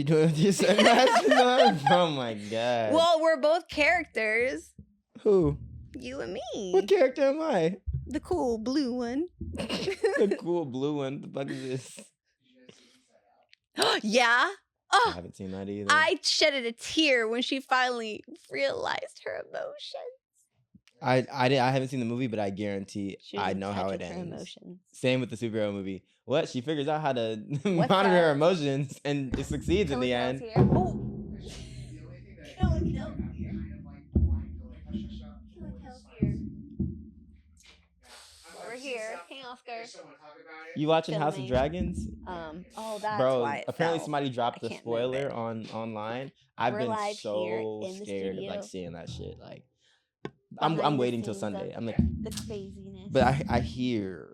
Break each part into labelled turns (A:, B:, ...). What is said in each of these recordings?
A: doing with your sunglasses on? Oh my god.
B: Well, we're both characters.
A: Who?
B: You and me.
A: What character am I?
B: The cool blue one.
A: The cool blue one. The fuck is this?
B: Yeah.
A: I
B: Oh,
A: haven't seen that either.
B: I shedded a tear when she finally realized her emotions.
A: I haven't seen the movie, but I guarantee
B: She
A: I
B: was in
A: know
B: touch
A: how it
B: with her
A: ends.
B: emotions.
A: Same with the superhero movie. What? She figures out how to
B: What's
A: monitor her
B: up?
A: emotions and it succeeds in the end.
B: Here. Oh. We're here. Hey, Oscar.
A: You watching House of
B: Filming.
A: Dragons?
B: Oh, that's
A: Bro,
B: why it
A: apparently
B: fell.
A: somebody dropped
B: I
A: a
B: can't move
A: spoiler
B: it.
A: online. I've
B: We're
A: been
B: live here
A: so
B: in the
A: scared of
B: studio.
A: like seeing that shit. Like I'm
B: Behind the
A: waiting till
B: scenes
A: Sunday.
B: of
A: I'm like,
B: the craziness.
A: but I hear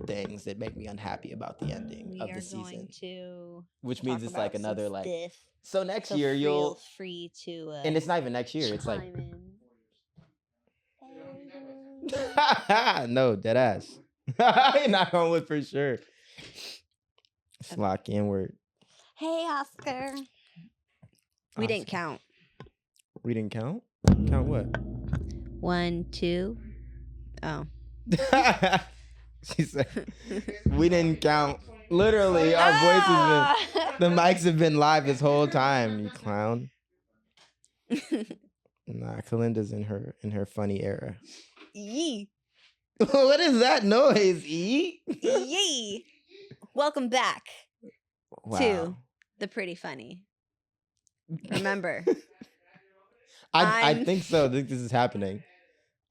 A: things that make me unhappy about the ending
B: we
A: of
B: are
A: the season,
B: going to
A: which
B: talk
A: means it's like
B: about some
A: another like.
B: stuff.
A: So next
B: So
A: year
B: feel
A: you'll,
B: free to
A: and it's not even next year. It's like
B: chime in.
A: no, dead ass. You're not going with for sure. Slock inward.
B: Hey, Oscar. We didn't
A: Oscar.
B: count.
A: We didn't count? Count what?
B: 1, 2. Oh.
A: She said, we didn't count. Literally, our voices been, the mics have been live this whole time, you clown. Nah, Kelinda's in her funny era.
B: Yee.
A: What is that noise?
B: Yee. Welcome back
A: Wow.
B: to the Pretty Funny. Remember,
A: I think so. I think this is happening.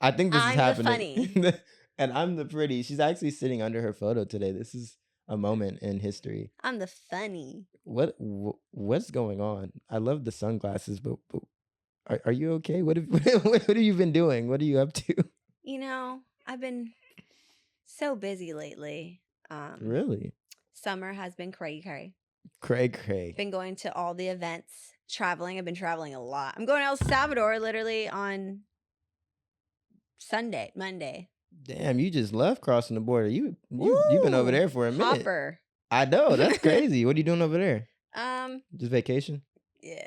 A: I think this is
B: I'm the
A: happening. And I'm the pretty. She's actually sitting under her photo today. This is a moment in history.
B: I'm the funny.
A: What's going on? I love the sunglasses, but are you okay? What have you been doing? What are you up to?
B: You know, I've been so busy lately.
A: Really?
B: Summer has been cray-cray.
A: Cray.
B: Been going to all the events, traveling. I've been traveling a lot. I'm going to El Salvador literally on Monday.
A: Damn, you just left crossing the border. You've been over there for a minute.
B: Hopper.
A: I know, that's crazy. What are you doing over there?
B: Just
A: vacation?
B: Yeah.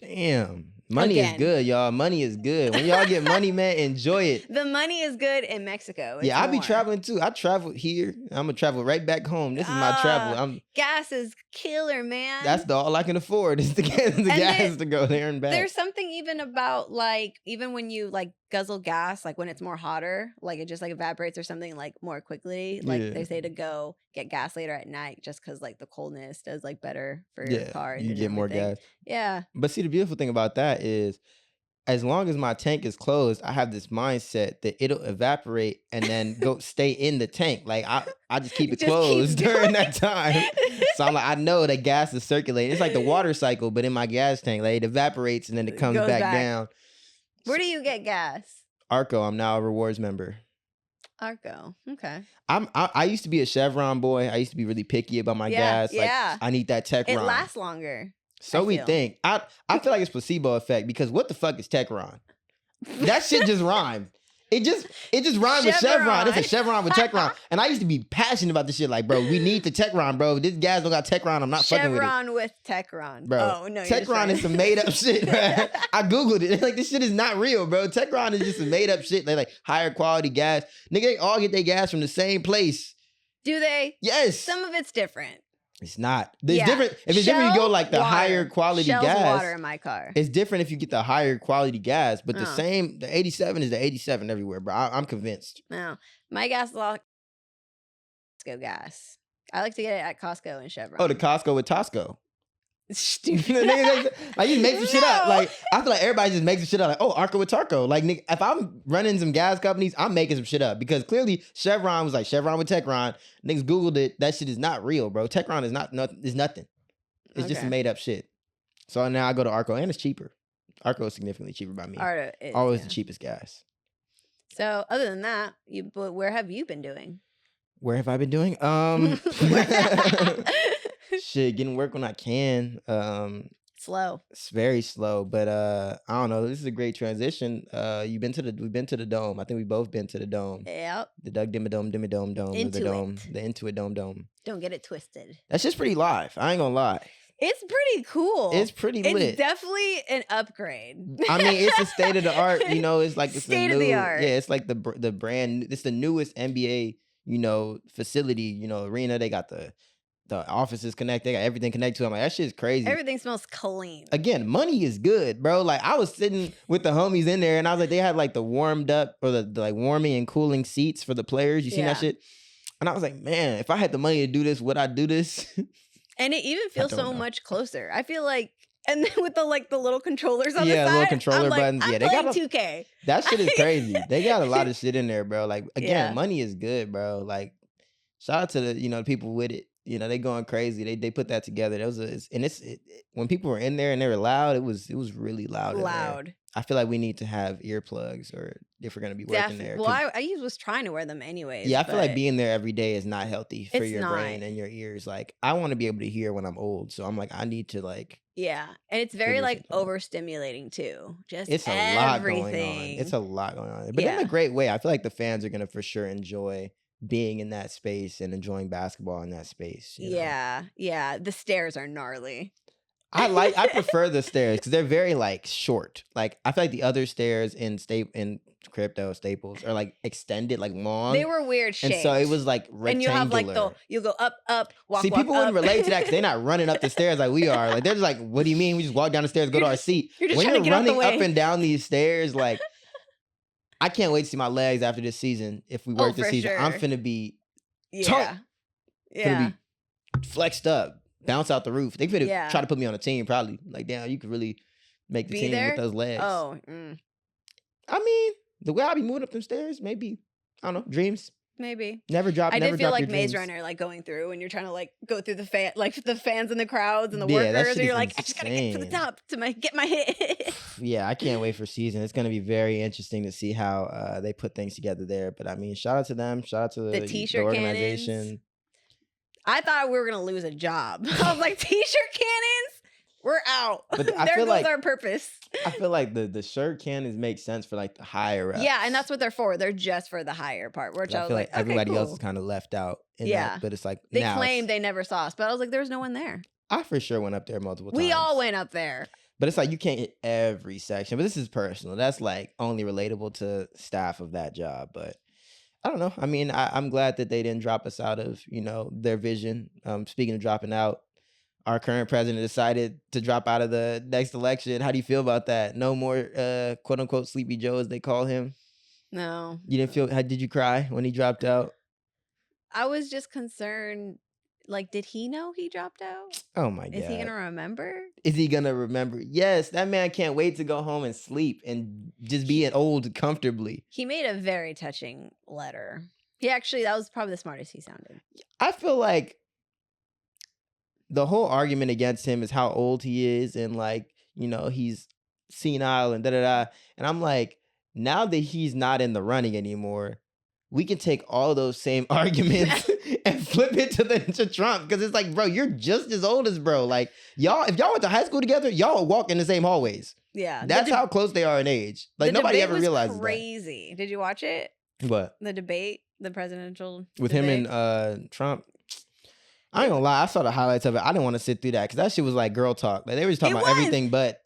A: Damn. Money is good, y'all. Money is good. When y'all get money, man, enjoy it.
B: The money is good in Mexico. It's
A: I be
B: more.
A: traveling too. I traveled here. I'm gonna travel right back home. This is my travel.
B: Gas is killer, man.
A: That's all I can afford is to get the gas to go there and back.
B: There's something even about like even when you like guzzle gas, like when it's more hotter, like it just like evaporates or something like more quickly. Like they say to go get gas later at night just because like the coldness does like better for your car.
A: You get more gas.
B: Yeah.
A: But see, the beautiful thing about that is as long as my tank is closed, I have this mindset that it'll evaporate and then go stay in the tank. Like I just keep it closed during that time. So I'm like, I know that gas is circulating. It's like the water cycle, but in my gas tank, like it evaporates and then it comes back down.
B: Where do you get gas?
A: Arco. I'm now a rewards member.
B: Arco. Okay.
A: I used to be a Chevron boy. I used to be really picky about my gas. Like I need that Techron.
B: It lasts longer.
A: So we think. I feel like it's placebo effect because what the fuck is Techron? That shit just rhymed. It just rhymed with Chevron. It's a Chevron with Techron. And I used to be passionate about this shit. Like, bro, we need the Techron, bro. This gas don't got Techron. I'm not fucking with it.
B: Chevron with Techron.
A: Bro,
B: oh, no,
A: Techron is some made up shit, man. I Googled it. Like, this shit is not real, bro. Techron is just some made up shit. They like higher quality gas. Nigga, they all get their gas from the same place.
B: Do they?
A: Yes.
B: Some of it's different.
A: It's not. It's different. If it's different, you go like the higher quality
B: Shell's
A: gas.
B: Water in my car.
A: It's different if you get the higher quality gas, but the 87 is the 87 everywhere, bro. I'm convinced.
B: No, my gas is all Costco gas. I like to get it at Costco and Chevron.
A: Oh, the Costco with Tosco.
B: Stupid.
A: I just make some shit up. Like I feel like everybody just makes some shit up. Like, oh, Arco with Tarco. Like, nigga, if I'm running some gas companies, I'm making some shit up because clearly Chevron was like Chevron with Techron. Niggas Googled it. That shit is not real, bro. Techron is nothing. It's just some made up shit. So now I go to Arco and it's cheaper. Arco is significantly cheaper by me.
B: Arco is,
A: always the cheapest gas.
B: So other than that, where have you been doing?
A: Where have I been doing? Shit, getting work when I can.
B: Slow.
A: It's very slow, but I don't know. This is a great transition. We've been to the dome. I think we both been to the dome.
B: Yep.
A: The Doug Dimmadome dome.
B: Intuit.
A: The Intuit dome.
B: Don't get it twisted.
A: That's just pretty live. I ain't gonna lie.
B: It's pretty cool.
A: It's pretty lit.
B: It's definitely an upgrade.
A: I mean, it's the state of the art. It's like it's
B: State
A: the
B: of
A: new,
B: the art.
A: yeah. It's like the brand. It's the newest NBA, facility, arena. They got the offices connected. They got everything connected to them. Like that shit is crazy.
B: Everything smells clean.
A: Again, money is good, bro. Like I was sitting with the homies in there, and I was like, they had like the warmed up or the like warming and cooling seats for the players. You seen that shit? And I was like, man, if I had the money to do this, would I do this?
B: And it even feels so much closer. I feel like, and then with the little controllers on the side,
A: little controller
B: I'm like,
A: buttons.
B: I'm
A: Yeah, they
B: playing
A: got
B: 2K.
A: That shit is crazy. They got a lot of shit in there, bro. Like again,
B: Yeah.
A: money is good, bro. Like shout out to the people with it. They going crazy. They put that together. That was when people were in there and they were loud. It was really loud.
B: Loud.
A: I feel like we need to have earplugs, or if we're gonna be working there.
B: Well, I was trying to wear them anyways.
A: Yeah, I feel like being there every day is not healthy for your
B: not.
A: brain and your ears. Like I want to be able to hear when I'm old, so I'm like I need to like.
B: Yeah, and it's very like overstimulating too. Just
A: it's a lot going on. It's a lot going on, but in a great way. I feel like the fans are gonna for sure enjoy being in that space and enjoying basketball in that space.
B: Yeah. The stairs are gnarly.
A: I prefer the stairs because they're very like short. Like I feel like the other stairs in crypto Staples are like extended, like long.
B: They were weird shaped.
A: And so it was like rectangular.
B: And you have like you go up, walk.
A: See, people wouldn't relate to that because they're not running up the stairs like we are. Like they're just like, what do you mean? We just walk down the stairs, go to our seat.
B: You're just
A: when
B: trying
A: you're
B: to get
A: running
B: out the way.
A: up and down these stairs, like I can't wait to see my legs after this season. If we work this season, I'm finna be
B: yeah.
A: Finna be flexed up. Bounce out the roof. They could try to put me on a team, probably. Like, damn, you could really make the team with those legs.
B: Oh.
A: I mean, the way I be moving up them stairs, maybe. I don't know. Dreams.
B: Maybe.
A: Never drop.
B: I
A: never
B: did feel
A: drop
B: like
A: your
B: Maze
A: dreams.
B: Runner, like going through and you're trying to like go through the fans and the crowds and the workers, and you're like, I just gotta get to the top to get my hit.
A: Yeah, I can't wait for season. It's gonna be very interesting to see how they put things together there. But I mean, shout out to them. Shout out to the
B: t-shirt
A: organization.
B: Cannons. I thought we were gonna lose a job. I was like, t-shirt cannons, we're out.
A: But
B: there goes our purpose.
A: I feel like the shirt cannons make sense for like the higher ups.
B: Yeah, and that's what they're for. They're just for the higher part. Which I was
A: feel like everybody
B: cool.
A: else is kind of left out. That, but it's like
B: they claim they never saw us, but I was like, there was no one there.
A: I for sure went up there multiple times.
B: We all went up there.
A: But it's like you can't hit every section. But this is personal. That's like only relatable to staff of that job. But I don't know. I mean, I'm glad that they didn't drop us out of, their vision. Speaking of dropping out, our current president decided to drop out of the next election. How do you feel about that? No more quote unquote Sleepy Joe, as they call him.
B: No.
A: You didn't feel? Did you cry when he dropped out?
B: I was just concerned. Like, did he know he dropped out?
A: Oh my God.
B: Is he gonna remember?
A: Is he gonna remember? Yes, that man can't wait to go home and sleep and just be old comfortably.
B: He made a very touching letter. That was probably the smartest he sounded.
A: I feel like the whole argument against him is how old he is and like, he's senile and da-da-da. And I'm like, now that he's not in the running anymore, we can take all those same arguments and flip it to Trump. Because it's like, bro, you're just as old as bro. Like, if y'all went to high school together, y'all walk in the same hallways.
B: Yeah.
A: That's how close they are in age. Like, nobody ever realizes that.
B: Crazy. Did you watch it?
A: What?
B: The debate, the presidential
A: with
B: debate?
A: him and Trump. I ain't gonna lie, I saw the highlights of it. I didn't want to sit through that because that shit was like girl talk. Like they were just talking about everything but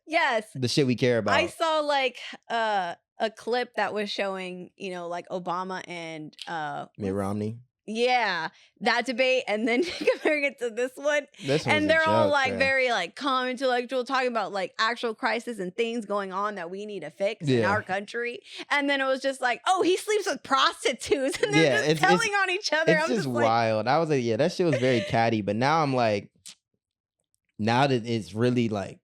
A: the shit we care about.
B: I saw like a clip that was showing, like Obama and
A: Mitt Romney.
B: Yeah, that debate, and then comparing it to this one. And they're all like very like calm, intellectual, talking about like actual crisis and things going on that we need to fix in our country. And then it was just like, oh, he sleeps with prostitutes, and they're just telling on each other.
A: It's just wild. I was like, that shit was very catty. But now I'm like, now that it's really like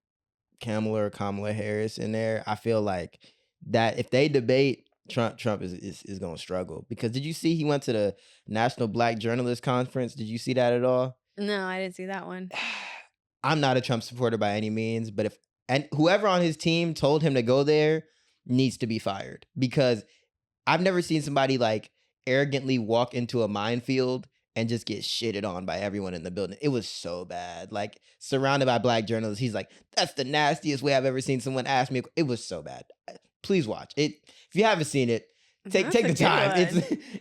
A: Kamala Harris in there, I feel like that if they debate, Trump is going to struggle. Because did you see he went to the National Black Journalist Conference? Did you see that at all?
B: No, I didn't see that one.
A: I'm not a Trump supporter by any means, but whoever on his team told him to go there needs to be fired. Because I've never seen somebody like arrogantly walk into a minefield and just get shitted on by everyone in the building. It was so bad. Like surrounded by black journalists, he's like, that's the nastiest way I've ever seen someone ask me. It was so bad. Please watch it. If you haven't seen it, take the time. It's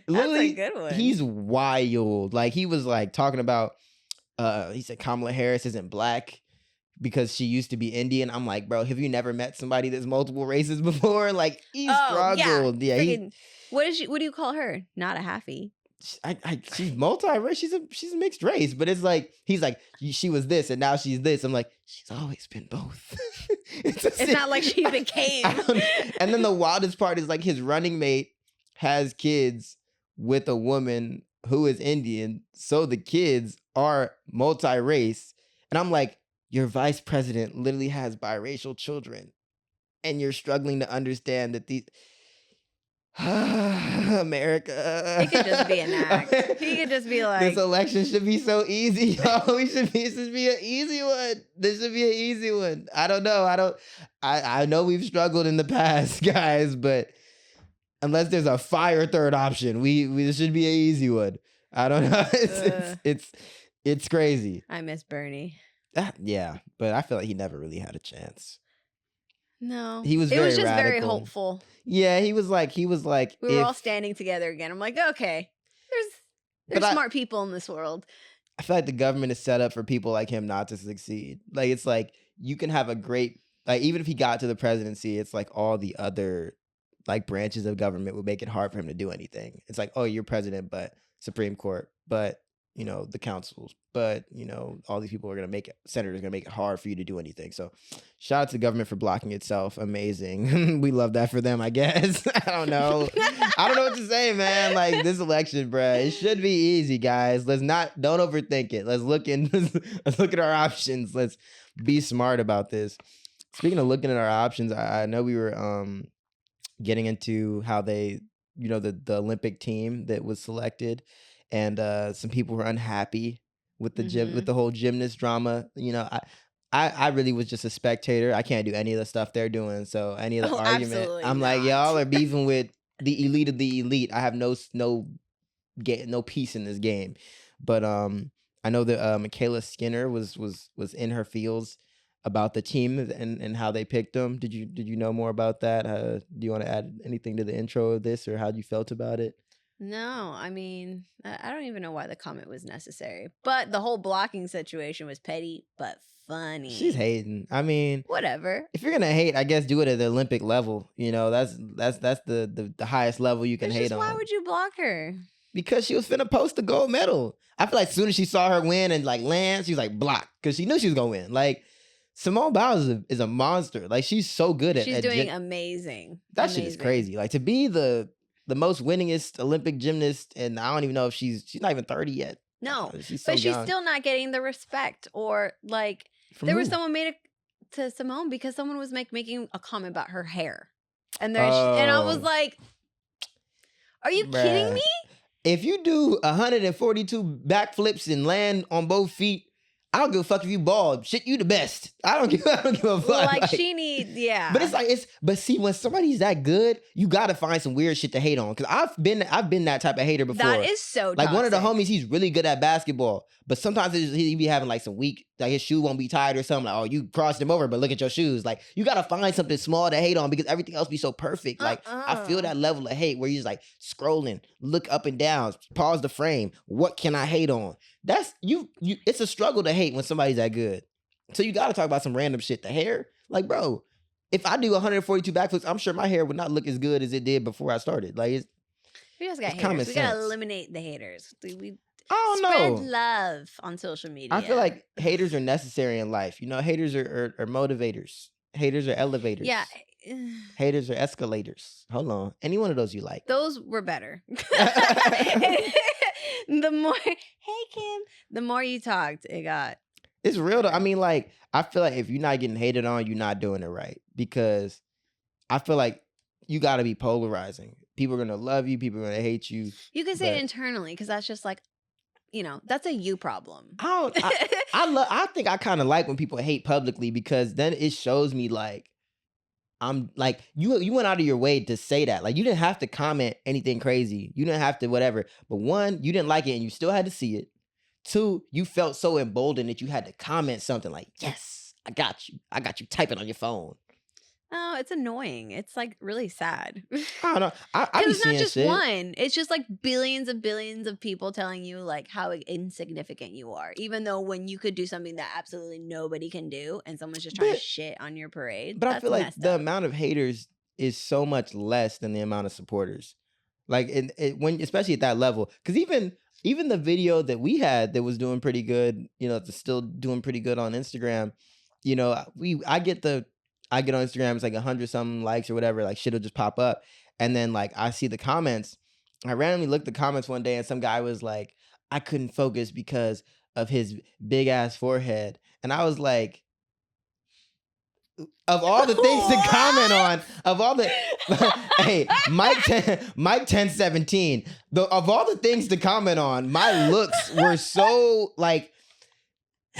A: literally,
B: that's a good one.
A: He's wild. Like he was like talking about, he said Kamala Harris isn't black. because she used to be Indian. I'm like, bro, have you never met somebody that's multiple races before? Like, he
B: Oh yeah,
A: struggled. Yeah,
B: freaking. What is she? What do you call her? Not a halfie.
A: she's multi-race. She's a mixed race, but it's like he's like she was this and now she's this. I'm like, she's always been both.
B: It's not like she became.
A: And then the wildest part is like his running mate has kids with a woman who is Indian, so the kids are multi-race, and I'm like, your vice president literally has biracial children, and you're struggling to understand that these. America.
B: It could just be an act. He could just be like,
A: this election should be so easy, yo. This should be an easy one. This should be an easy one. I don't know. I know we've struggled in the past, guys, but unless there's a fire third option, we this should be an easy one. I don't know. It's crazy.
B: I miss Bernie.
A: Yeah, but I feel like he never really had a chance.
B: No,
A: he was.
B: It
A: very
B: was just
A: radical.
B: very hopeful.
A: Yeah, he was like.
B: We were all standing together again. I'm like, okay, there's smart people in this world.
A: I feel like the government is set up for people like him not to succeed. Like, it's like you can have a great, like, even if he got to the presidency, it's like all the other like branches of government would make it hard for him to do anything. It's like, oh, you're president, but Supreme Court, but the councils, but all these people are senators are gonna make it hard for you to do anything. So shout out to the government for blocking itself. Amazing. We love that for them, I guess. I don't know what to say, man. Like, this election, bruh, it should be easy, guys. Don't overthink it. Let's look at our options. Let's be smart about this. Speaking of looking at our options, I know we were getting into how they the Olympic team that was selected. And some people were unhappy with the gym, with the whole gymnast drama. I really was just a spectator. I can't do any of the stuff they're doing. So any of the argument, I'm like, y'all are beefing with the elite of the elite. I have no peace in this game. But I know that Michaela Skinner was in her feels about the team and how they picked them. Did you know more about that? Do you want to add anything to the intro of this, or how you felt about it?
B: No, I mean, I don't even know why the comment was necessary. But the whole blocking situation was petty, but funny.
A: She's hating. I mean,
B: whatever.
A: If you're gonna hate, I guess do it at the Olympic level. That's the highest level you can hate on.
B: Why would you block her?
A: Because she was finna post the gold medal. I feel like as soon as she saw her win and like land, she was like blocked because she knew she was gonna win. Like, Simone Biles is a monster. Like, she's so good at.
B: She's doing amazing.
A: That shit is crazy. Like, to be the most winningest Olympic gymnast, and I don't even know if she's not even 30 yet.
B: No,
A: she's so
B: but
A: young.
B: She's still not getting the respect, or like was someone made it to Simone because someone was making a comment about her hair, and and I was like, "Are you kidding me?"
A: If you do 142 backflips and land on both feet, I don't give a fuck if you bald. Shit, you the best. I don't give a fuck.
B: Like she needs, yeah.
A: But but see, when somebody's that good, you gotta find some weird shit to hate on. Cause I've been that type of hater before.
B: That is so
A: like
B: toxic.
A: One of the homies, he's really good at basketball, but sometimes he be having like some weak, like his shoe won't be tied or something. Like, oh, you crossed him over, but look at your shoes. Like, you gotta find something small to hate on because everything else be so perfect. Like, I feel that level of hate where you're just like scrolling, look up and down, pause the frame. What can I hate on? That's you. It's a struggle to hate when somebody's that good. So you got to talk about some random shit. The hair, like, bro, if I do 142 backflips, I'm sure my hair would not look as good as it did before I started. Like,
B: we just got haters. We got to eliminate the haters.
A: I don't know.
B: Spread love on social media.
A: I feel like haters are necessary in life. Haters are motivators. Haters are elevators.
B: Yeah.
A: Haters are escalators. Hold on. Any one of those you like?
B: Those were better. The more you talked, it got.
A: It's real though. I mean, like, I feel like if you're not getting hated on, you're not doing it right. Because I feel like you got to be polarizing. People are going to love you. People are going to hate you.
B: You can say it internally because that's just like, that's a you problem.
A: I think I kind of like when people hate publicly because then it shows me like, I'm like, you went out of your way to say that. Like, you didn't have to comment anything crazy. You didn't have to whatever. But one, you didn't like it and you still had to see it. Two, you felt so emboldened that you had to comment something like, yes, I got you. I got you typing on your phone.
B: Oh, it's annoying. It's like really sad.
A: I don't know. I be
B: Because it's not
A: seeing
B: just
A: shit.
B: one. It's just like billions and billions of people telling you like how insignificant you are. Even though when you could do something that absolutely nobody can do and someone's just trying to
A: But
B: shit on your parade,
A: but I
B: that's
A: feel like
B: messed
A: the
B: up.
A: amount of haters is so much less than the amount of supporters. Like when especially at that level, because even the video that we had that was doing pretty good, it's still doing pretty good on Instagram. I get on Instagram, it's like 100 something likes or whatever, like shit'll just pop up, and then like I see the comments. I randomly looked at the comments one day, and some guy was like, "I couldn't focus because of his big ass forehead," and I was like, of all the things to comment on, of all the hey, Mike 1017, of all the things to comment on, my looks were so like,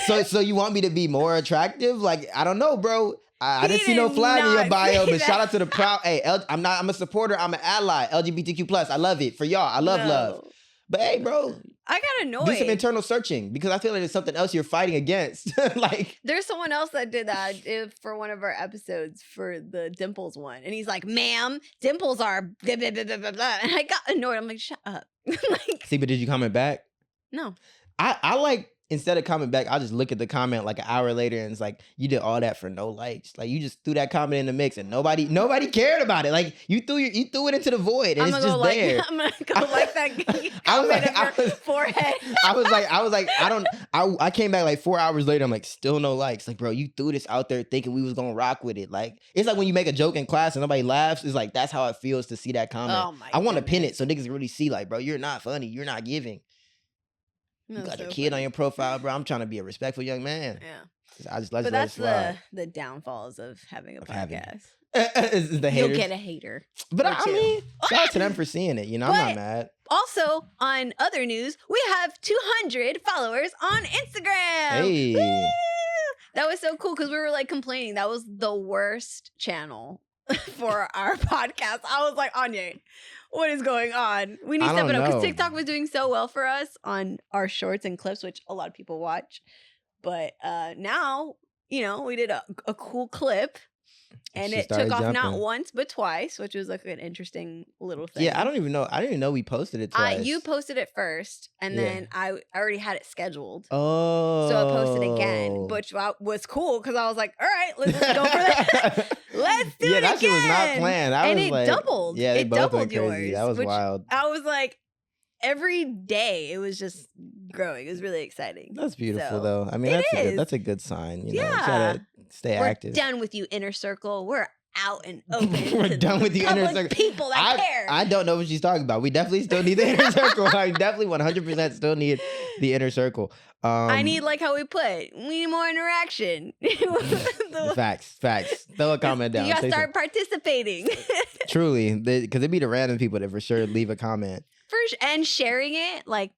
A: so you want me to be more attractive? Like, I don't know, bro. I didn't see no
B: did
A: flag in your
B: not
A: bio,
B: say
A: but shout
B: that.
A: out to the proud. Hey, I'm a supporter. I'm an ally. LGBTQ plus. I love it for y'all. I love love.
B: No.
A: But hey, bro,
B: I got annoyed.
A: do some internal searching, because I feel like there's something else you're fighting against. Like,
B: There's someone else that did that for one of our episodes for the dimples one. And he's like, ma'am, dimples are blah, blah, blah, blah, blah, blah. And I got annoyed. I'm like, shut up. Like,
A: see, but did you comment back?
B: no.
A: I like, instead of comment back, I'll just look at the comment like an hour later, and it's like, you did all that for no likes. Like, you just threw that comment in the mix, and nobody cared about it. Like, you threw it into the void, and it's just there.
B: I'm gonna go like that comment of your forehead.
A: I was like, I came back like 4 hours later. I'm like, still no likes. Like, bro, you threw this out there thinking we was gonna rock with it. Like, it's like when you make a joke in class and nobody laughs. It's like, that's how it feels to see that comment.
B: Oh my
A: I want to pin
B: goodness.
A: it so niggas really see, like, bro, you're not funny. You're not giving. You
B: That's
A: got your
B: so
A: kid on
B: funny.
A: your profile, bro. I'm trying to be a respectful young man.
B: Yeah.
A: I just
B: But
A: let it
B: that's
A: slide.
B: the downfalls of having a
A: Of having it.
B: podcast.
A: Is the haters.
B: You'll get a hater.
A: But
B: or
A: I
B: two.
A: mean, shout out to them for seeing it. I'm
B: But-
A: not mad.
B: Also, on other news, we have 200 followers on Instagram.
A: Hey.
B: Woo! That was so cool because we were like complaining that was the worst channel for our podcast. I was like, Onye, what is going on? We need to step it up because
A: know.
B: TikTok was doing so well for us on our shorts and clips, which a lot of people watch. But now, we did a cool clip. And
A: She
B: it took
A: started
B: off not
A: jumping.
B: once but twice, which was like an interesting little thing.
A: Yeah, I didn't even know we posted it twice.
B: You posted it first, and
A: Yeah.
B: then I already had it scheduled.
A: Oh.
B: So I posted again, which was cool because I was like, all right, let's just go for that. Let's do it
A: that shit was not
B: again.
A: planned. I
B: And
A: was
B: it
A: like,
B: doubled.
A: Yeah, they
B: It
A: both
B: doubled
A: went crazy.
B: yours,
A: That was
B: which
A: wild.
B: I was like, every day it was just growing. It was really exciting.
A: That's beautiful,
B: So,
A: though. I mean,
B: it is.
A: that's a good sign. You
B: Yeah.
A: gotta stay
B: We're
A: active.
B: done with you, inner circle. We're out and open.
A: We're
B: to
A: done with the inner
B: public
A: circle.
B: people that care.
A: I don't know what she's talking about. We definitely still need the inner circle. I definitely 100% still need the inner circle.
B: I need, like how we put, we need more interaction.
A: Facts. Throw a comment down.
B: You gotta
A: Say
B: start participating.
A: Truly, because it'd be the random people that for sure leave a comment.
B: And sharing it, like,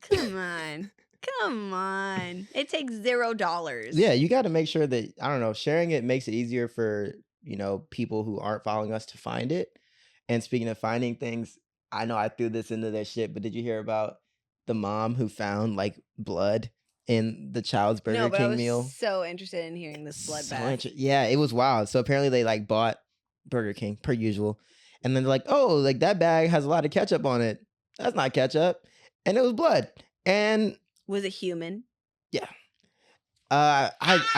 B: come on. It takes $0.
A: Yeah, you got to make sure that, I don't know, sharing it makes it easier for, people who aren't following us to find it. And speaking of finding things, I know I threw this into their shit, but did you hear about the mom who found like blood in the child's Burger
B: No, but I
A: King
B: was
A: meal?
B: so interested in hearing this bloodbath.
A: Yeah, it was wild. So apparently they like bought Burger King per usual. And then they're like, oh, like that bag has a lot of ketchup on it. That's not ketchup. And it was blood. And
B: Was it human?
A: I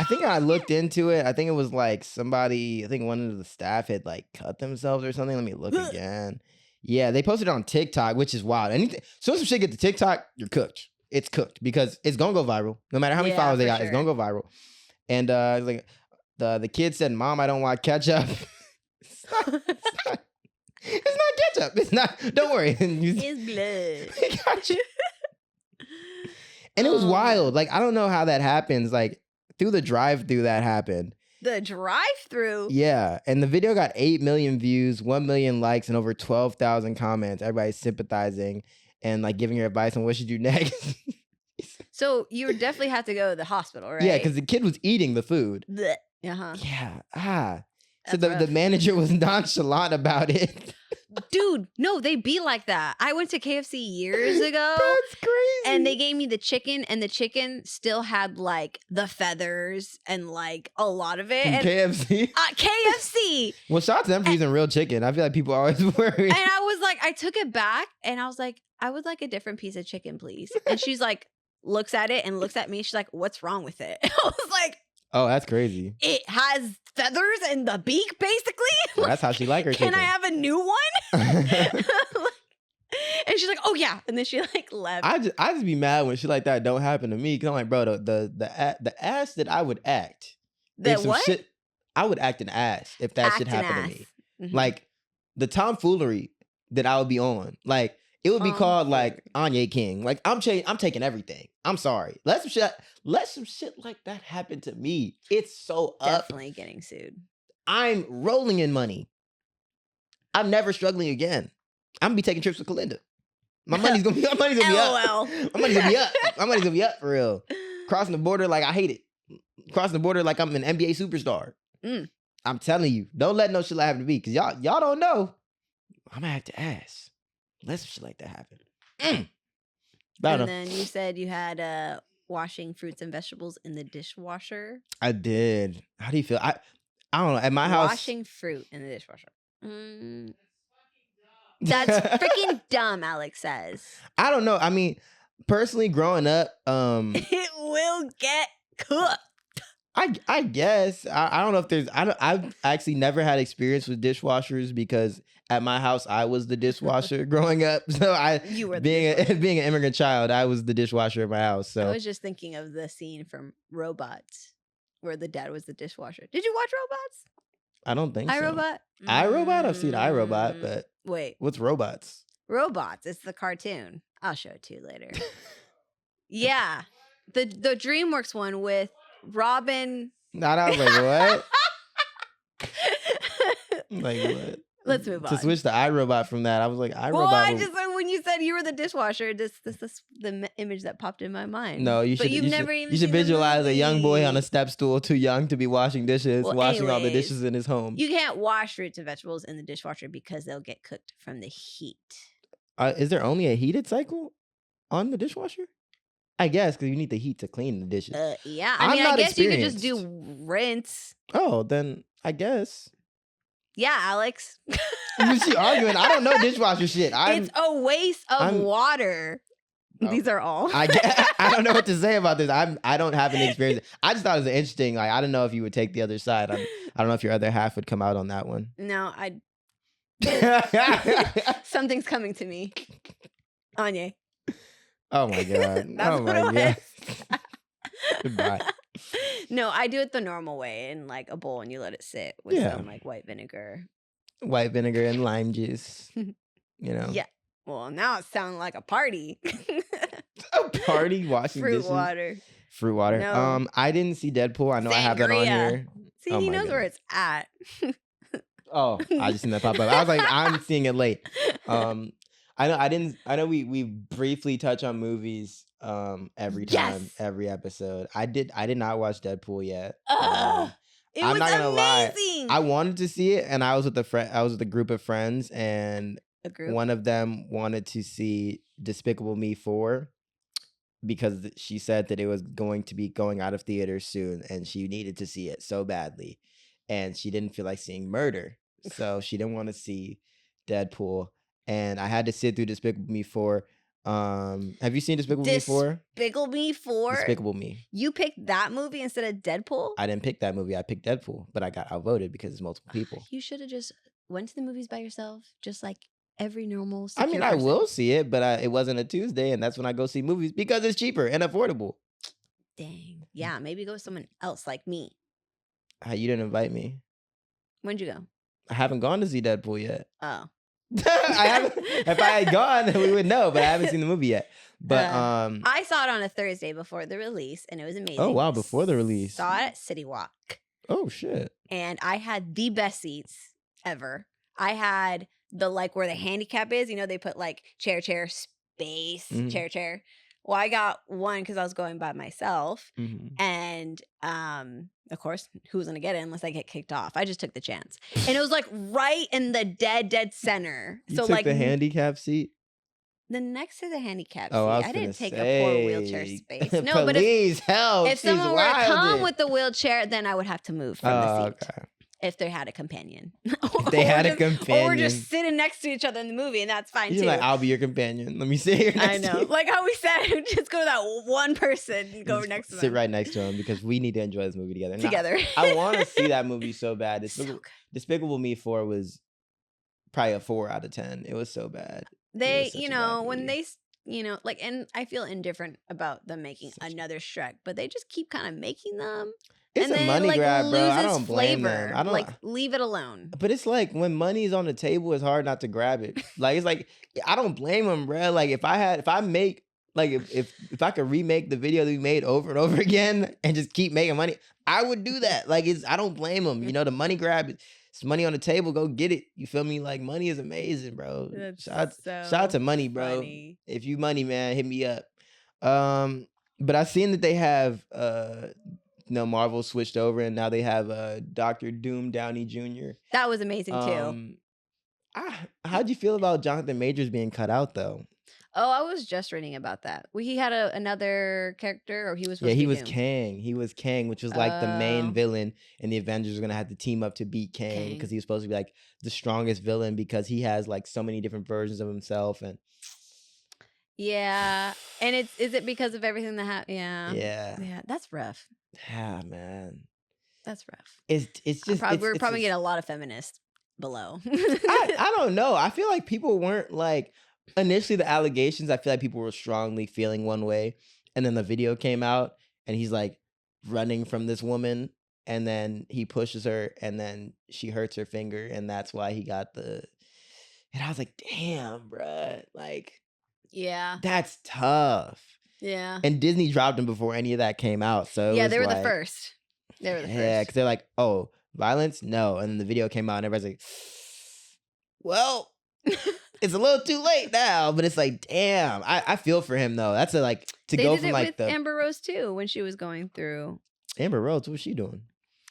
A: think I looked into it. I think it was like somebody, I think one of the staff had like cut themselves or something. Let me look again. Yeah, they posted it on TikTok, which is wild. Anything, so some shit get to TikTok, you're cooked. It's cooked because it's gonna go viral. No matter how many followers they
B: for
A: got, it's gonna go viral. And it's like the kid said, "Mom, I don't want ketchup." It's not ketchup. It's not. Don't worry.
B: It's blood.
A: Gotcha. And it was wild. Like, I don't know how that happens. Like, through the drive-through that happened.
B: The drive-through?
A: Yeah. And the video got 8 million views, 1 million likes, and over 12,000 comments. Everybody's sympathizing and, like, giving your advice on what should you do next.
B: So you would definitely have to go to the hospital, right?
A: Yeah, because the kid was eating the food.
B: Uh-huh.
A: Yeah. So
B: That's
A: the
B: rough.
A: manager was nonchalant about it.
B: Dude, no, they be like that. I went to KFC years ago.
A: That's crazy.
B: And they gave me the chicken, and the chicken still had like the feathers and like a lot of it.
A: From
B: And,
A: KFC?
B: KFC.
A: Well, shout out to them for using real chicken. I feel like people always worry.
B: And I was like, I took it back and I was like, I would like a different piece of chicken, please. And she's like, looks at it and looks at me. She's like, what's wrong with it? I was like,
A: Oh, that's crazy.
B: it has feathers and the beak, basically.
A: Well, that's how she like her chicken.
B: Can I have a new one? And she's like, oh yeah. And then she like left.
A: I just be mad when shit like that don't happen to me. Cause I'm like, bro, the ass that I would act.
B: The
A: if some
B: what?
A: Shit, I would act an ass if that shit
B: Act an
A: happened to
B: ass.
A: me.
B: Mhm.
A: Like the tomfoolery that I would be on. Like it would be called like Onye King. Like I'm taking everything. I'm sorry. Let some shit like that happen to me. It's so up.
B: Definitely getting sued.
A: I'm rolling in money. I'm never struggling again. I'm gonna be taking trips with Kelinda. My money's gonna be up.
B: LOL.
A: My money's gonna be up. My money's gonna be up for real. Crossing the border like I hate it. Crossing the border like I'm an NBA superstar.
B: Mm.
A: I'm telling you, don't let no shit like happen to me, cause y'all don't know. I'm gonna have to ask. Let some shit like that happen. I don't know.
B: And then you said you had washing fruits and vegetables in the dishwasher.
A: I did. How do you feel? I don't know. At my house,
B: Washing fruit in the dishwasher. That's freaking dumb, Alex says.
A: I don't know. I mean, personally, growing up,
B: It will get cooked.
A: I guess I don't know if there's I've actually never had experience with dishwashers because at my house I was the dishwasher growing up. So
B: You were the
A: being an immigrant child, I was the dishwasher at my house. So
B: I was just thinking of the scene from Robots where the dad was the dishwasher. Did you watch Robots?
A: I don't think so.
B: iRobot?
A: iRobot? I've seen iRobot, but
B: wait.
A: what's robots?
B: Robots. It's the cartoon. I'll show it to you later. Yeah. The DreamWorks one with Robin.
A: Not I was like, what? Like what?
B: Let's move on.
A: To switch to iRobot from that, I was like, iRobot.
B: Well, I just when you said you were the dishwasher, this the image that popped in my mind.
A: No, you
B: But
A: should.
B: you've
A: You
B: never
A: should,
B: even
A: you should
B: seen the
A: visualize a young boy on a
B: movie.
A: step stool, too young to be washing dishes,
B: Well,
A: washing all the
B: anyways,
A: dishes in his home.
B: You can't wash fruits and vegetables in the dishwasher because they'll get cooked from the heat.
A: Is there only a heated cycle on the dishwasher? I guess because you need the heat to clean the dishes.
B: Yeah.
A: I'm
B: I mean, I
A: not
B: guess you could just
A: experienced.
B: do rinse.
A: Oh, then I guess.
B: Yeah, Alex.
A: She arguing. I don't know dishwasher shit.
B: It's a waste of water.
A: Oh.
B: These are all.
A: I don't know what to say about this. I don't have any experience. I just thought it was interesting. Like I don't know if you would take the other side. I don't know if your other half would come out on that one.
B: No, something's coming to me. Onye.
A: Oh my god.
B: That's
A: Oh
B: what
A: my
B: it
A: god.
B: was.
A: Goodbye.
B: No, I do it the normal way in like a bowl and you let it sit with some like white vinegar.
A: White vinegar and lime juice. You know.
B: Yeah. Well, now it's sounding like a party.
A: A party washing
B: Fruit
A: dishes.
B: water.
A: Fruit water.
B: No.
A: I didn't see Deadpool. I know I have that on
B: Sangria.
A: here.
B: See,
A: Oh
B: he
A: my
B: knows
A: God.
B: where it's at.
A: Oh, I just seen that pop up. I was like, I'm seeing it late. I know we briefly touch on movies every time,
B: Yes.
A: every episode. I did not watch Deadpool yet.
B: It
A: I'm
B: was
A: not gonna lie.
B: amazing.
A: I wanted to see it and I was with a group of friends and
B: A group?
A: one of them wanted to see Despicable Me 4 because she said that it was going to be going out of theaters soon and she needed to see it so badly. And she didn't feel like seeing murder. So she didn't want to see Deadpool. And I had to sit through Despicable Me 4. Have you seen Despicable Me 4?
B: Despicable Me 4?
A: Despicable Me.
B: You picked that movie instead of Deadpool?
A: I didn't pick that movie. I picked Deadpool, but I got outvoted because it's multiple people.
B: You should have just went to the movies by yourself, just like every normal.
A: I mean,
B: secure
A: I
B: person.
A: will see it, but it wasn't a Tuesday, and that's when I go see movies because it's cheaper and affordable.
B: Dang. Yeah, maybe go with someone else like me.
A: You didn't invite me.
B: When'd you go?
A: I haven't gone to see Deadpool yet.
B: Oh.
A: I haven't. If I had gone, we would know, but I haven't seen the movie yet. But
B: I saw it on a Thursday before the release, and it was amazing.
A: Oh wow, before the release.
B: Saw it at City Walk.
A: Oh shit.
B: And I had the best seats ever. I had the like where the handicap is, you know, they put like chair, space,
A: Mhm.
B: chair. Well, I got one because I was going by myself.
A: Mhm.
B: And of course, who's gonna get it unless I get kicked off? I just took the chance. And it was like right in the dead center.
A: You
B: So
A: took
B: like
A: the handicap seat?
B: the next to the handicap
A: Oh, I
B: seat.
A: was
B: I
A: gonna
B: didn't take a poor wheelchair
A: say,
B: space. No, but if
A: please help.
B: if
A: She's
B: someone were to come
A: wildin'.
B: with the wheelchair, then I would have to move from the
A: Oh,
B: seat.
A: okay.
B: If they had a companion.
A: If they had a
B: Or we're
A: companion.
B: just sitting next to each other in the movie, and that's fine
A: You're
B: too.
A: like, I'll be your companion. Let me sit here
B: I
A: next to
B: know.
A: you.
B: Like how we said, just go to that one person and go
A: Just
B: next to them.
A: sit right next to him because we need to enjoy this movie together.
B: Together.
A: I want to see that movie so bad.
B: So good.
A: Despicable Me 4 was probably a 4 out of 10. It was so bad.
B: They,
A: such
B: you
A: a bad
B: know, when
A: movie.
B: they, you know, like, and I feel indifferent about them making another Shrek, but they just keep kind of making them.
A: It's
B: and
A: a
B: then
A: money
B: it, like,
A: grab, bro. I
B: loses
A: don't blame
B: flavor.
A: them. I don't
B: like leave it alone.
A: But it's like when money's on the table, it's hard not to grab it. Like it's like I don't blame them, bro. Like if I make like if I could remake the video that we made over and over again and just keep making money, I would do that. Like I don't blame them. You know, the money grab, it's money on the table. Go get it. You feel me? Like money is amazing, bro.
B: That's
A: Shout
B: so
A: out to money, bro.
B: funny.
A: If you money, man, hit me up. But I seen that they have Marvel switched over and now they have Dr. Doom Downey Jr.
B: That was amazing too.
A: How'd you feel about Jonathan Majors being cut out though?
B: Oh, I was just reading about that. He had another character, or he was supposed to
A: He
B: be
A: was
B: Doom?
A: Kang. He was Kang, which was like the main
B: Oh.
A: villain, and the Avengers are gonna have to team up to beat Kang because he was supposed to be like the strongest villain because he has like so many different versions of himself and.
B: Yeah, and is it because of everything that happened?
A: Yeah,
B: that's rough.
A: Yeah, man,
B: that's rough.
A: It's just
B: we're probably getting a lot of feminists below.
A: I don't know. I feel like people weren't like initially the allegations. I feel like people were strongly feeling one way, and then the video came out, and he's like running from this woman, and then he pushes her, and then she hurts her finger, and that's why he got the. And I was like, damn, bruh, like.
B: Yeah.
A: That's tough.
B: Yeah.
A: And Disney dropped them before any of that came out. So
B: yeah, they were the first. They were the first.
A: Yeah, because they're like, oh, violence? No. And then the video came out and everybody's like, well, it's a little too late now. But it's like, damn. I feel for him though. That's
B: they
A: go
B: did
A: from
B: it
A: like
B: with
A: the
B: Amber Rose too when she was going through.
A: Amber Rose, what's she doing?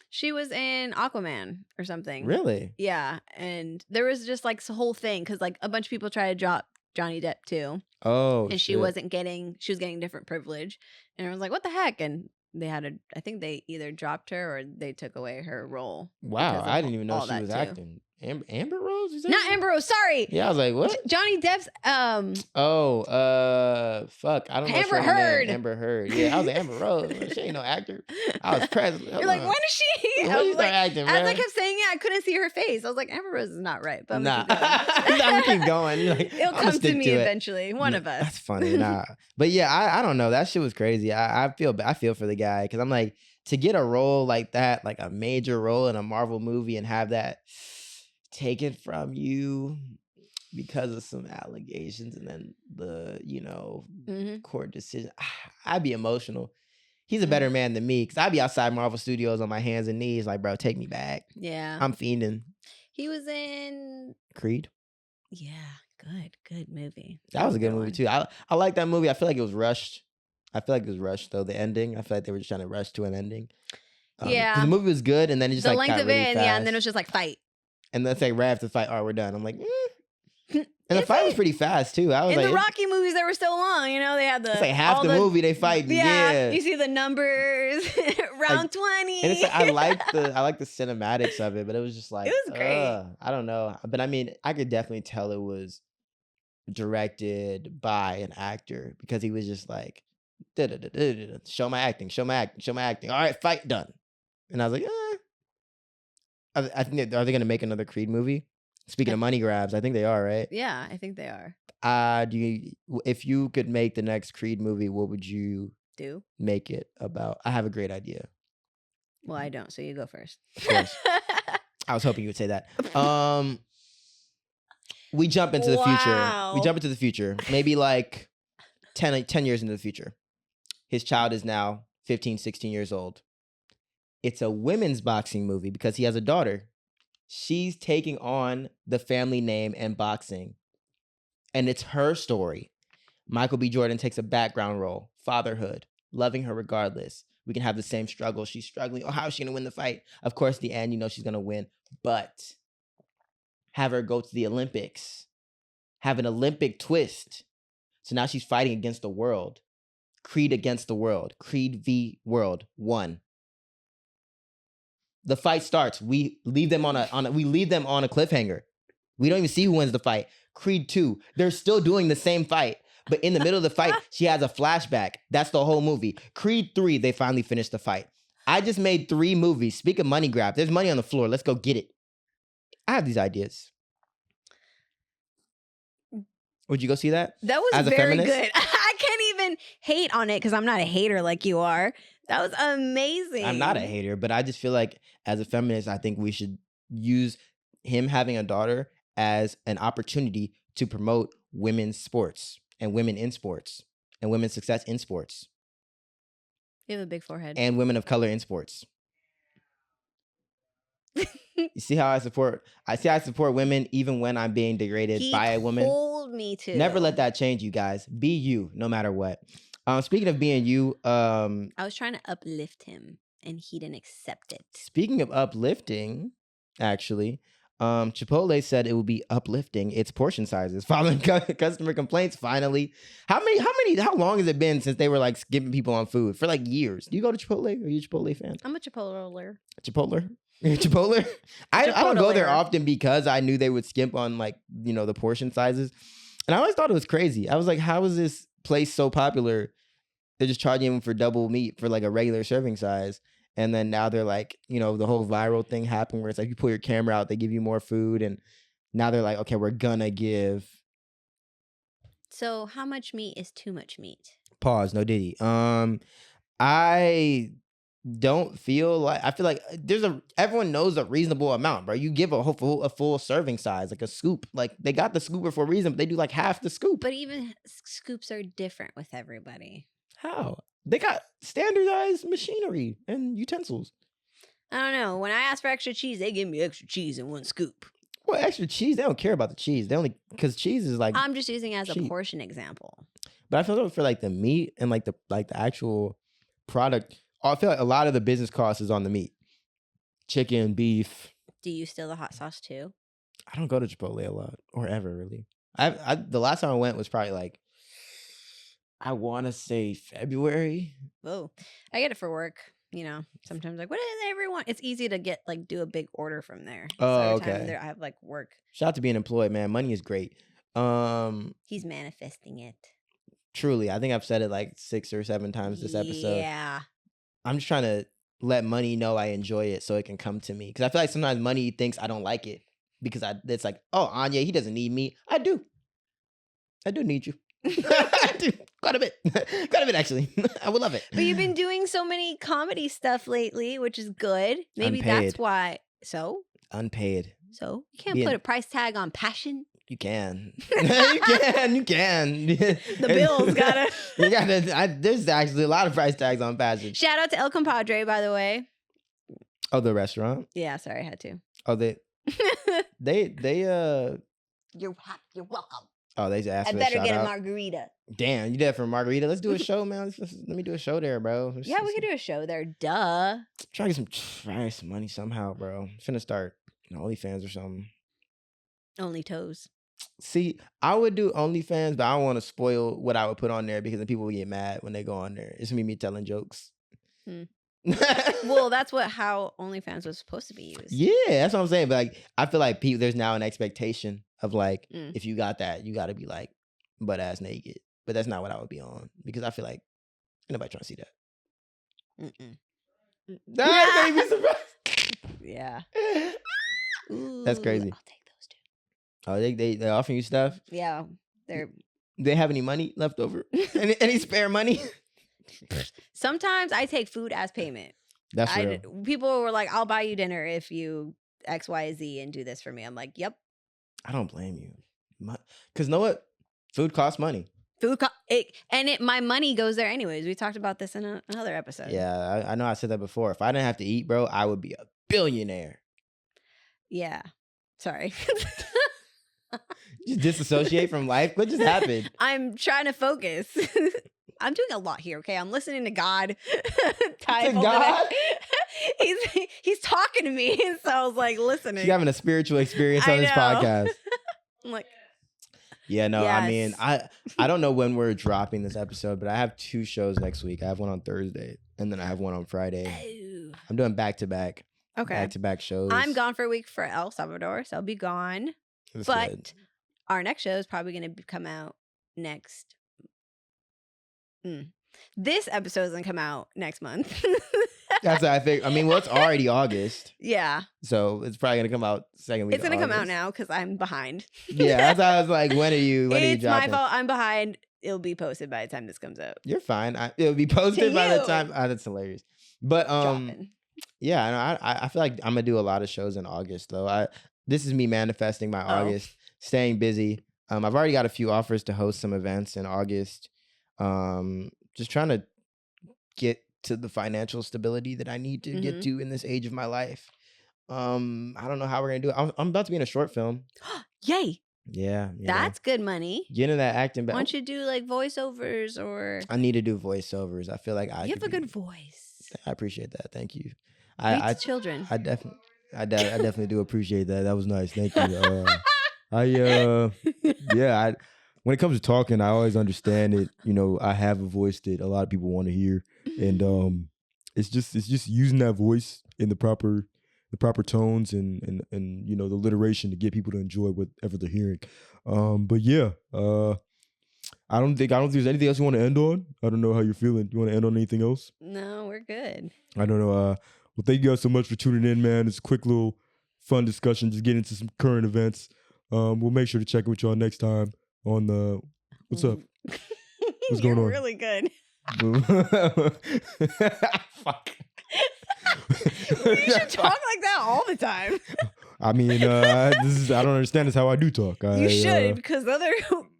B: She was in Aquaman or something.
A: Really?
B: Yeah. And there was just like this whole thing because like a bunch of people tried to drop Johnny Depp too.
A: Oh,
B: and she was getting different privilege. And I was like, what the heck? And they had I think they either dropped her or they took away her role.
A: Wow, I didn't even know she was acting. Amber Rose? Is that
B: Not Amber Rose, sorry.
A: Yeah, I was like, what?
B: Johnny Depp's
A: fuck. I don't know.
B: Amber Heard.
A: Amber Heard. Yeah, I was like, Amber Rose. She ain't no actor. I was present.
B: You're like, when is she?
A: When you start acting,
B: as
A: man?
B: I kept saying it, I couldn't see her face. I was like, Amber Rose is not right. But
A: I'm gonna keep going. Like,
B: it'll come to me eventually. One of us.
A: That's funny. Nah. But yeah, I don't know. That shit was crazy. I feel for the guy because I'm like, to get a role like that, like a major role in a Marvel movie and have that taken from you because of some allegations and then the court decision, I'd be emotional. He's a better man than me because I'd be outside Marvel Studios on my hands and knees like, bro, take me back.
B: Yeah,
A: I'm fiending.
B: He was in
A: Creed.
B: Yeah, good movie.
A: That was a good movie too. I like that movie. I feel like it was rushed. Though the ending. I feel like they were just trying to rush to an ending.
B: Yeah,
A: the movie was good, and then it just
B: the
A: like
B: length
A: got
B: of
A: really
B: it,
A: fast.
B: yeah, and then it was just like fight.
A: And then it's like right after the fight, all right, we're done. I'm like, and the fight was pretty fast too. I was
B: in
A: like,
B: the Rocky movies, they were so long. They had the
A: it's like half the movie they fight. Yeah,
B: you see the numbers, round 20.
A: And it's like, I like the cinematics of it, but it was just like
B: it was great.
A: I don't know, but I mean, I could definitely tell it was directed by an actor because he was just like, show my acting. All right, fight done. And I was like, I think are they gonna make another Creed movie? Speaking of money grabs, I think they are, right?
B: Yeah, I think they are.
A: If you could make the next Creed movie, what would you
B: do?
A: Make it about? I have a great idea.
B: Well, I don't, so you go first.
A: Of course. I was hoping you would say that. We jump into the future. We jump into the future. Maybe like 10 years into the future. His child is now 15, 16 years old. It's a women's boxing movie because he has a daughter. She's taking on the family name and boxing. And it's her story. Michael B. Jordan takes a background role. Fatherhood. Loving her regardless. We can have the same struggle. She's struggling. Oh, how is she going to win the fight? Of course, the end, she's going to win. But have her go to the Olympics. Have an Olympic twist. So now she's fighting against the world. Creed against the world. Creed v. World 1. The fight starts. We leave them on a cliffhanger. We don't even see who wins the fight. Creed 2. They're still doing the same fight. But in the middle of the fight, she has a flashback. That's the whole movie. Creed 3, they finally finished the fight. I just made 3 movies. Speak of money grab. There's money on the floor. Let's go get it. I have these ideas. Would you go see that?
B: That was very good. I can't even hate on it because I'm not a hater like you are. That was amazing.
A: I'm not a hater, but I just feel like as a feminist, I think we should use him having a daughter as an opportunity to promote women's sports and women in sports and women's success in sports.
B: You have a big forehead.
A: And women of color in sports. You see how I support women even when I'm being degraded by a woman?
B: He told me to.
A: Never let that change you guys. Be you, no matter what. Speaking of being you,
B: I was trying to uplift him and he didn't accept it.
A: Speaking of uplifting, actually, Chipotle said it will be uplifting its portion sizes following customer complaints. Finally, how long has it been since they were like skipping people on food for like years? Do you go to Chipotle? Are you a Chipotle fan?
B: I'm a Chipotler.
A: Chipotle? Chipotle? I don't go there often because I knew they would skimp on like, the portion sizes. And I always thought it was crazy. I was like, how is this place so popular? They're just charging them for double meat for like a regular serving size. And then now they're like, the whole viral thing happened where it's like you pull your camera out, they give you more food. And now they're like, okay, we're gonna give.
B: So how much meat is too much meat?
A: Pause, no diddy. I don't feel like, I feel like everyone knows a reasonable amount, bro. You give a full serving size, like a scoop. Like they got the scooper for a reason, but they do like half the scoop.
B: But even scoops are different with everybody.
A: How? They got standardized machinery and utensils.
B: I don't know. When I ask for extra cheese, they give me extra cheese in one scoop.
A: Well, extra cheese, they don't care about the cheese. They only, because cheese is like,
B: I'm just using it as a portion example.
A: But I feel like for like the meat and like the actual product, I feel like a lot of the business cost is on the meat. Chicken, beef.
B: Do you steal the hot sauce too?
A: I don't go to Chipotle a lot or ever really. The last time I went was probably like, I want to say February.
B: Oh, I get it for work. Sometimes like, what does everyone? It's easy to get do a big order from there.
A: Oh,
B: so
A: okay.
B: I have work.
A: Shout out to being employed, man. Money is great.
B: He's manifesting it.
A: Truly, I think I've said it like 6 or 7 times this episode.
B: Yeah.
A: I'm just trying to let money know I enjoy it so it can come to me. Because I feel like sometimes money thinks I don't like it because it's like, oh, Onye, he doesn't need me. I do need you. I do. Quite a bit actually. I would love it.
B: But you've been doing so many comedy stuff lately, which is good. Maybe
A: Unpaid.
B: that's why. So?
A: Unpaid.
B: So? You can't put a price tag on passion?
A: You can. You can.
B: The bills gotta.
A: There's actually a lot of price tags on passion.
B: Shout out to El Compadre, by the way.
A: Oh, the restaurant?
B: Yeah, sorry, I had to.
A: Oh, they
B: You're welcome.
A: Oh, they just asked
B: I
A: for
B: better
A: a shout
B: get
A: out.
B: a margarita.
A: Damn, you did that for a margarita? Let's do a show, man. Let me do a show there, bro.
B: Yeah, we could do a show there. Duh.
A: Try to get some money somehow, bro. Finna start OnlyFans or something.
B: Only toes.
A: See, I would do OnlyFans, but I don't want to spoil what I would put on there because then people would get mad when they go on there. It's me telling jokes.
B: Well, that's how OnlyFans was supposed to be used.
A: Yeah, that's what I'm saying. But like, I feel like there's now an expectation of like, if you got that, you got to be like butt ass naked. But that's not what I would be on because I feel like ain't nobody trying to see that. That made me surprised.
B: Yeah. Ooh,
A: that's crazy.
B: I'll take those too.
A: Oh, they offering you stuff?
B: Yeah,
A: Do they have any money left over? any spare money?
B: Sometimes I take food as payment.
A: That's real.
B: People were like, "I'll buy you dinner if you X, Y, Z and do this for me." I'm like, "Yep."
A: I don't blame you, because know what? Food costs money.
B: My money goes there anyways. We talked about this in another episode.
A: Yeah, I know I said that before. If I didn't have to eat, bro, I would be a billionaire.
B: Yeah. Sorry.
A: Just disassociate from life? What just happened?
B: I'm trying to focus. I'm doing a lot here, okay? I'm listening to God.
A: To God?
B: He's talking to me, so I was like listening.
A: She's having a spiritual experience on this podcast.
B: I'm like,
A: yeah, no,
B: yes.
A: I mean, I don't know when we're dropping this episode, but I have 2 shows next week. I have one on Thursday, and then I have one on Friday.
B: Oh.
A: I'm doing back-to-back.
B: Okay.
A: Back-to-back shows.
B: I'm gone for a week for El Salvador, so I'll be gone.
A: That's
B: but
A: good.
B: Our next show is probably going to come out next. This episode doesn't come out next month.
A: That's what I think. I mean, well, it's already August.
B: Yeah.
A: So it's probably gonna come out second week.
B: It's gonna come out now because I'm behind.
A: Yeah, that's why I was like, when are you dropping?
B: It's my fault. I'm behind. It'll be posted by the time this comes out.
A: You're fine. It'll be posted by the time. That's hilarious. But yeah, I feel like I'm gonna do a lot of shows in August though. This is me manifesting my August, staying busy. I've already got a few offers to host some events in August. Just trying to get to the financial stability that I need to get to in this age of my life. I don't know how we're gonna do it. I'm about to be in a short film.
B: Yay!
A: Yeah,
B: that's good money.
A: Get into that acting.
B: Why don't you do like voiceovers or?
A: I need to do voiceovers. I feel like
B: you have a good voice.
A: I appreciate that. Thank you.
B: I children.
A: I definitely do appreciate that. That was nice. Thank you. When it comes to talking, I always understand it. You know, I have a voice that a lot of people want to hear, and it's just using that voice in the proper tones and you know the alliteration to get people to enjoy whatever they're hearing. But yeah, I don't think there's anything else you want to end on. I don't know how you're feeling. You want to end on anything else?
B: No, we're good.
A: I don't know. Well, thank you guys so much for tuning in, man. It's a quick little fun discussion, just get into some current events. We'll make sure to check in with y'all next time on the what's up? What's going on?
B: Really good.
A: Fuck.
B: You should talk like that all the time.
A: I mean, I don't understand. This how I do talk.
B: You should, because the other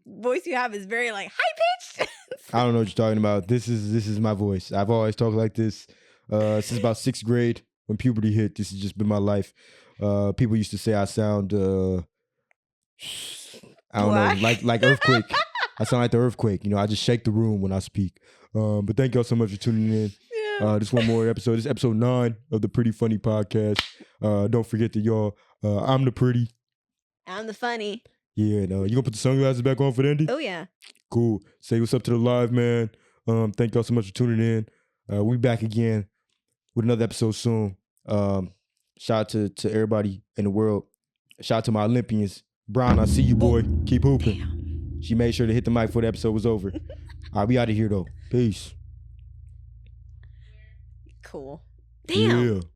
B: voice you have is very like high pitched.
A: I don't know what you're talking about. This is my voice. I've always talked like this since about 6th grade when puberty hit. This has just been my life. People used to say I sound I don't know, like earthquake. I sound like the earthquake. You know, I just shake the room when I speak. But thank y'all so much for tuning in. Just one more episode. This is episode 9 of the Pretty Funny Podcast. Don't forget that y'all, I'm the pretty.
B: I'm the funny.
A: Yeah, no. You gonna put the sunglasses back on for the ending?
B: Oh, yeah.
A: Cool. Say what's up to the live, man. Thank y'all so much for tuning in. We'll be back again with another episode soon. Shout out to everybody in the world. Shout out to my Olympians. Brown, I see you, boy. Keep hooping. Damn. She made sure to hit the mic before the episode was over. All right, we out of here, though. Peace.
B: Cool. Damn.
A: Yeah.